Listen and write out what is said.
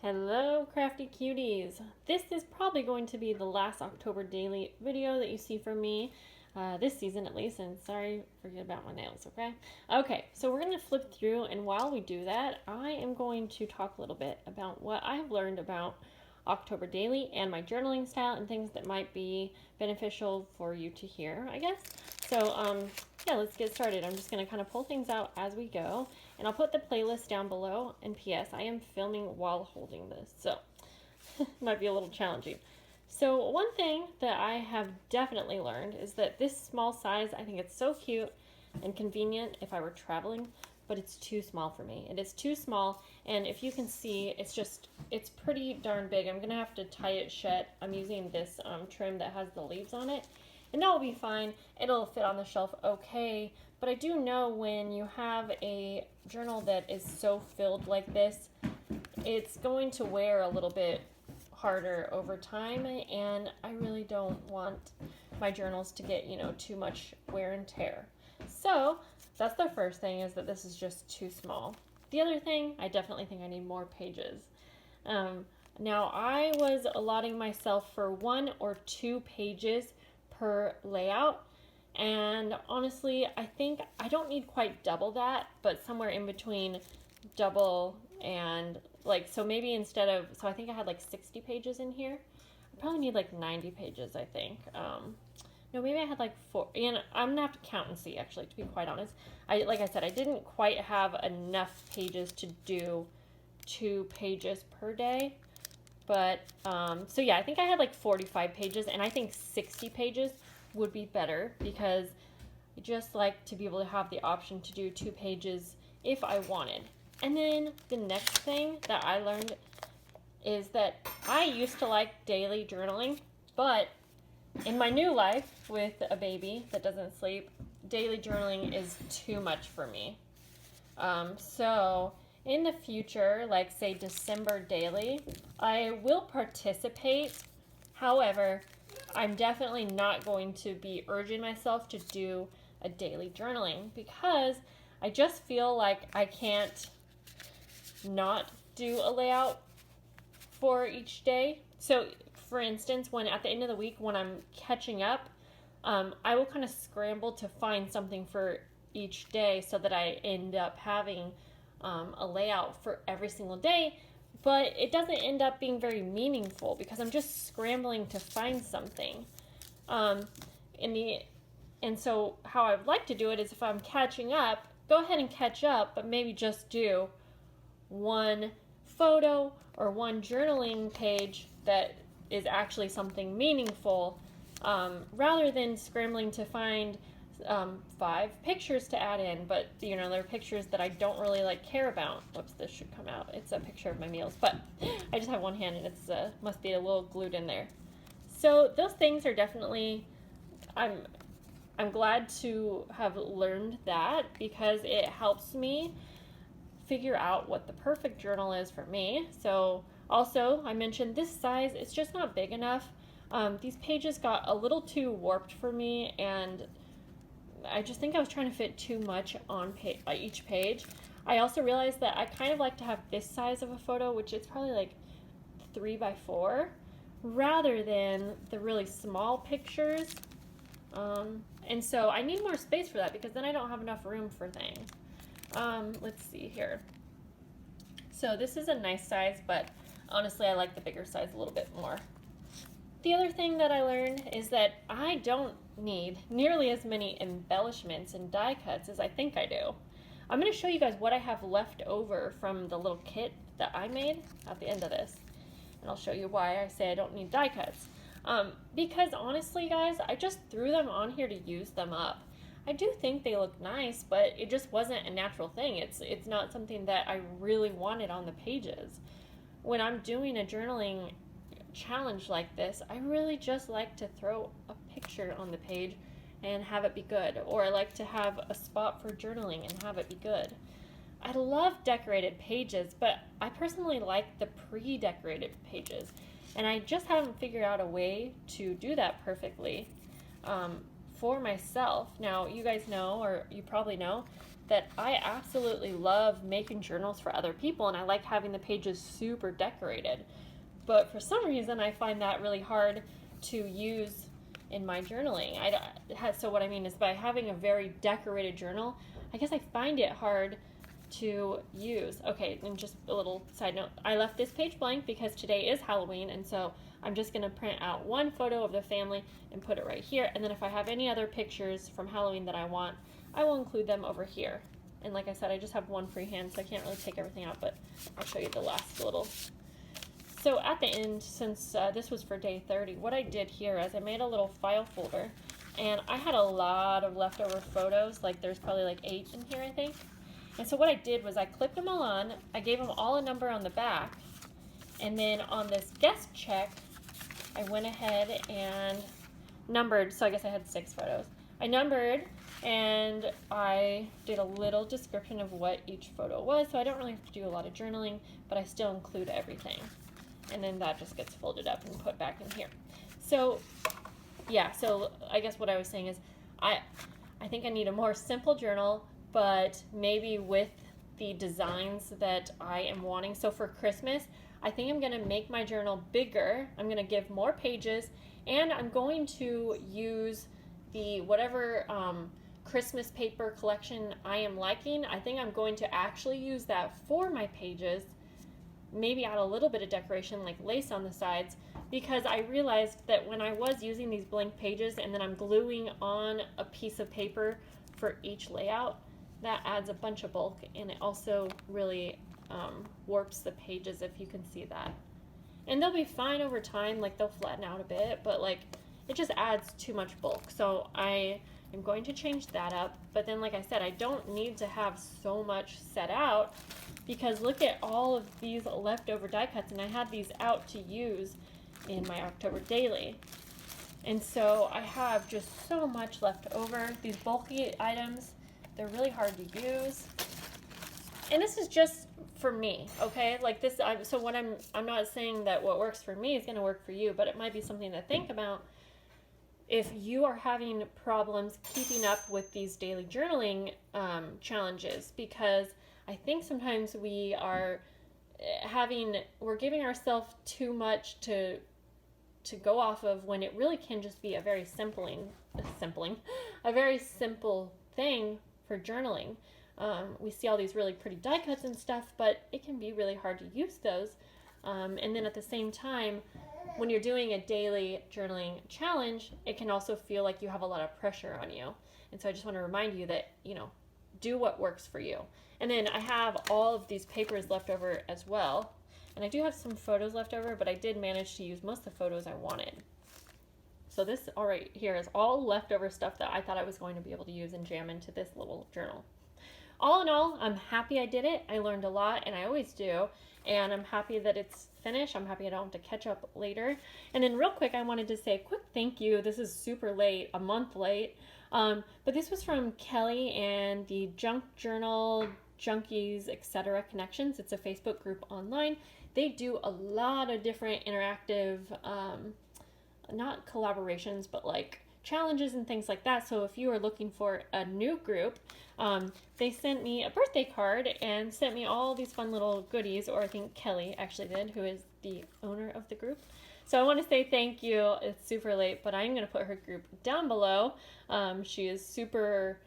Hello, crafty cuties. This is probably going to be the last October daily video that you see from me, this season at least, and sorry, forget about my nails, okay? Okay, so we're going to flip through, and while we do that, I am going to talk a little bit about what I've learned about October daily and my journaling style and things that might be beneficial for you to hear, I guess. So, yeah, let's get started. I'm just going to kind of pull things out as we go, and I'll put the playlist down below. And P.S. I am filming while holding this, so it might be a little challenging. So one thing that I have definitely learned is that this small size, I think it's so cute and convenient if I were traveling, but it's too small for me. It is too small, and if you can see, it's pretty darn big. I'm gonna have to tie it shut. I'm using this trim that has the leaves on it, and that will be fine. It'll fit on the shelf okay, but I do know when you have a journal that is so filled like this, it's going to wear a little bit harder over time, and I really don't want my journals to get, too much wear and tear. So that's the first thing, is that this is just too small. The other thing, I definitely think I need more pages. Now, I was allotting myself for 1 or 2 pages per layout, and honestly, I think I don't need quite double that, but somewhere in between double and so maybe so I think I had 60 pages in here. I probably need 90 pages, I think. No, maybe I had 4, and I'm gonna have to count and see, actually, to be quite honest. Like I said, I didn't quite have enough pages to do 2 pages per day, but so yeah, I think I had 45 pages, and I think 60 pages would be better, because I just like to be able to have the option to do 2 pages if I wanted. And then the next thing that I learned is that I used to like daily journaling, but in my new life with a baby that doesn't sleep, daily journaling is too much for me. So in the future, say December daily, I will participate. However, I'm definitely not going to be urging myself to do a daily journaling, because I just feel like I can't not do a layout for each day. So for instance, when at the end of the week, when I'm catching up, I will kind of scramble to find something for each day so that I end up having a layout for every single day, but it doesn't end up being very meaningful because I'm just scrambling to find something. And so how I would like to do it is, if I'm catching up, go ahead and catch up, but maybe just do 1 photo or 1 journaling page that is actually something meaningful, rather than scrambling to find 5 pictures to add in, but they're pictures that I don't really care about. Whoops, this should come out. It's a picture of my meals, but I just have one hand, and it's must be a little glued in there. So those things are definitely, I'm glad to have learned that, because it helps me figure out what the perfect journal is for me. So also, I mentioned this size, it's just not big enough. These pages got a little too warped for me, and I just think I was trying to fit too much on each page. I also realized that I kind of like to have this size of a photo, which is probably 3 by 4, rather than the really small pictures. And so I need more space for that, because then I don't have enough room for things. Let's see here. So this is a nice size, but honestly, I like the bigger size a little bit more. The other thing that I learned is that I don't need nearly as many embellishments and die cuts as I think I do. I'm going to show you guys what I have left over from the little kit that I made at the end of this. And I'll show you why I say I don't need die cuts. Because honestly, guys, I just threw them on here to use them up. I do think they look nice, but it just wasn't a natural thing. It's not something that I really wanted on the pages. When I'm doing a journaling challenge like this, I really just like to throw a picture on the page and have it be good, or I like to have a spot for journaling and have it be good. I love decorated pages, but I personally like the pre-decorated pages, and I just haven't figured out a way to do that perfectly. for myself. Now, you guys know, or you probably know, that I absolutely love making journals for other people, and I like having the pages super decorated. But for some reason, I find that really hard to use in my journaling. So what I mean is, by having a very decorated journal, I guess I find it hard to use. Okay, and just a little side note, I left this page blank because today is Halloween, and so I'm just going to print out one photo of the family and put it right here, and then if I have any other pictures from Halloween that I want, I will include them over here. And like I said, I just have one freehand, so I can't really take everything out, but I'll show you the last little. So at the end, since this was for day 30, what I did here is I made a little file folder, and I had a lot of leftover photos, like there's probably like 8 in here, I think. And so what I did was I clipped them all on, I gave them all a number on the back, and then on this guest check, I went ahead and numbered, so I guess I had 6 photos. I numbered, and I did a little description of what each photo was, so I don't really have to do a lot of journaling, but I still include everything. And then that just gets folded up and put back in here. So, yeah, so I guess what I was saying is I think I need a more simple journal, but maybe with the designs that I am wanting. So for Christmas, I think I'm going to make my journal bigger. I'm going to give more pages, and I'm going to use the whatever Christmas paper collection I am liking. I think I'm going to actually use that for my pages, maybe add a little bit of decoration like lace on the sides, because I realized that when I was using these blank pages and then I'm gluing on a piece of paper for each layout, that adds a bunch of bulk, and it also really warps the pages, if you can see that. And they'll be fine over time, like they'll flatten out a bit, but like it just adds too much bulk. So I am going to change that up, but then like I said, I don't need to have so much set out, because look at all of these leftover die cuts, and I had these out to use in my October daily. And so I have just so much left over. These bulky items, they're really hard to use. And this is just for me, okay? Like this, so what I'm not saying that what works for me is going to work for you, but it might be something to think about if you are having problems keeping up with these daily journaling challenges, because I think sometimes we're giving ourselves too much to go off of, when it really can just be a very simple thing for journaling. We see all these really pretty die cuts and stuff, but it can be really hard to use those. And then at the same time, when you're doing a daily journaling challenge, it can also feel like you have a lot of pressure on you. And so I just want to remind you that, do what works for you. And then I have all of these papers left over as well. And I do have some photos left over, but I did manage to use most of the photos I wanted. So this all right here is all leftover stuff that I thought I was going to be able to use and jam into this little journal. All in all, I'm happy I did it. I learned a lot, and I always do. And I'm happy that it's finished. I'm happy I don't have to catch up later. And then real quick, I wanted to say a quick thank you. This is super late, a month late. But this was from Kelly and the Junk Journal Junkies, etc. Connections. It's a Facebook group online. They do a lot of different interactive, not collaborations, but like challenges and things like that. So if you are looking for a new group, they sent me a birthday card and sent me all these fun little goodies, or I think Kelly actually did, who is the owner of the group. So I want to say thank you. It's super late, but I'm going to put her group down below. She is super